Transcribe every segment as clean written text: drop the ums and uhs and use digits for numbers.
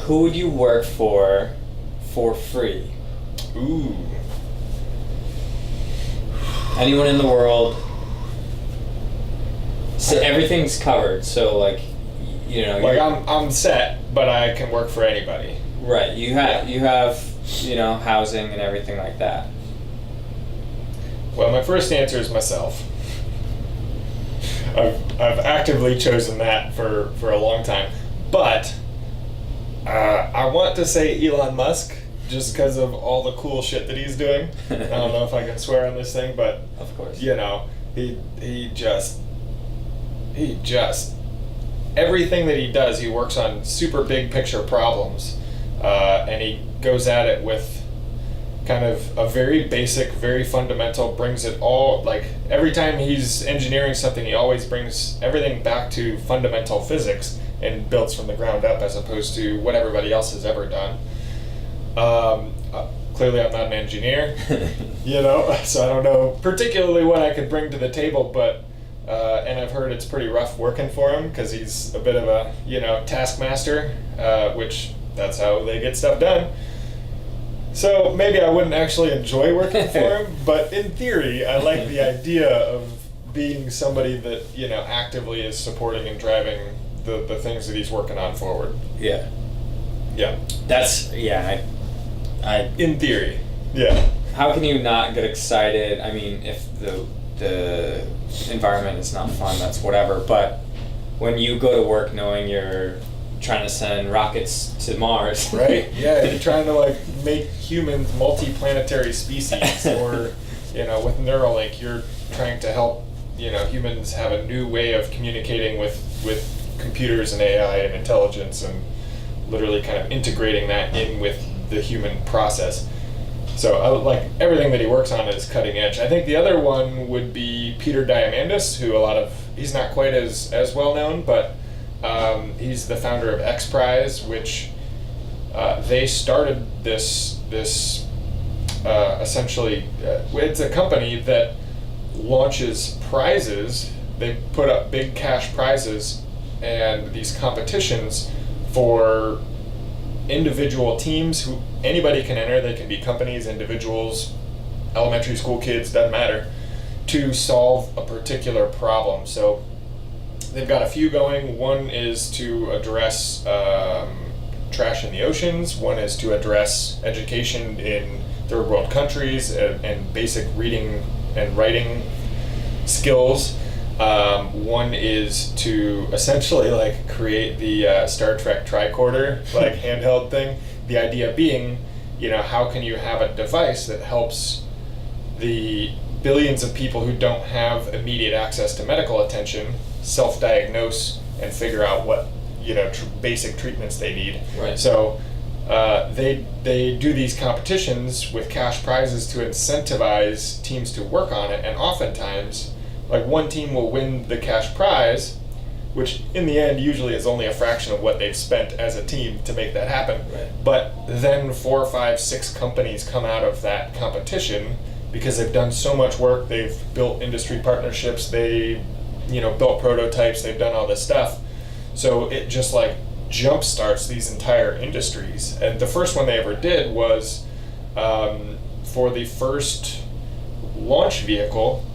Who would you work for free? Ooh. Anyone in the world. So everything's covered, so like, you know. Like I'm set, but I can work for anybody. Right. You have housing and everything like that. Well, my first answer is myself. I've actively chosen that for a long time, but I want to say Elon Musk just because of all the cool shit that he's doing. I don't know if I can swear on this thing, but of course, he just everything that he does, he works on super big picture problems, and he goes at it with kind of a very basic, very fundamental, brings it all, like every time he's engineering something, he always brings everything back to fundamental physics and builds from the ground up as opposed to what everybody else has ever done. Clearly I'm not an engineer, so I don't know particularly what I could bring to the table, but and I've heard it's pretty rough working for him because he's a bit of a, taskmaster, which that's how they get stuff done. So maybe I wouldn't actually enjoy working for him, but in theory, I like the idea of being somebody that, actively is supporting and driving the things that he's working on forward. Yeah. Yeah. I in theory. Yeah. How can you not get excited? I mean, if the environment is not fun, that's whatever, but when you go to work knowing you're trying to send rockets to Mars. Right? Yeah, you're trying to make humans multi-planetary species, or with Neuralink you're trying to help humans have a new way of communicating with computers and AI and intelligence, and literally kind of integrating that in with the human process. So I like everything that he works on is cutting edge. I think the other one would be Peter Diamandis, who he's not quite as well known, but he's the founder of X Prize, which they started this essentially, it's a company that launches prizes. They put up big cash prizes and these competitions for individual teams who anybody can enter. They can be companies, individuals, elementary school kids, doesn't matter, to solve a particular problem. So they've got a few going. One is to address trash in the oceans. One is to address education in third world countries and basic reading and writing skills. One is to essentially create the Star Trek tricorder handheld thing. The idea being, how can you have a device that helps the billions of people who don't have immediate access to medical attention self-diagnose and figure out what basic treatments they need. Right. So they do these competitions with cash prizes to incentivize teams to work on it, and oftentimes one team will win the cash prize, which in the end usually is only a fraction of what they've spent as a team to make that happen. Right. But then 4, 5, 6 companies come out of that competition because they've done so much work. They've built industry partnerships. They built prototypes. They've done all this stuff. So it just jump starts these entire industries. And the first one they ever did was for the first launch vehicle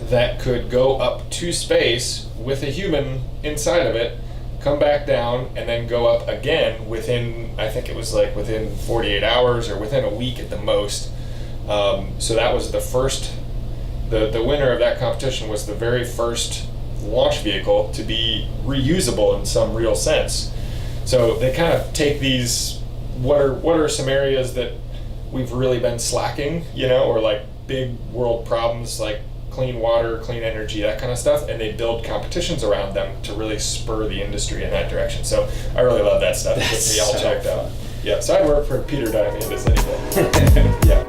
that could go up to space with a human inside of it, come back down, and then go up again within, I think it was within 48 hours or within a week at the most. So that was the first, the winner of that competition was the very first launch vehicle to be reusable in some real sense. So they kind of take these, what are some areas that we've really been slacking, or big world problems like clean water, clean energy, that kind of stuff, and they build competitions around them to really spur the industry in that direction. So I really love that stuff. That's Get me all so checked fun. out. Yeah, so I'd work for Peter Diamandis any day. Yeah.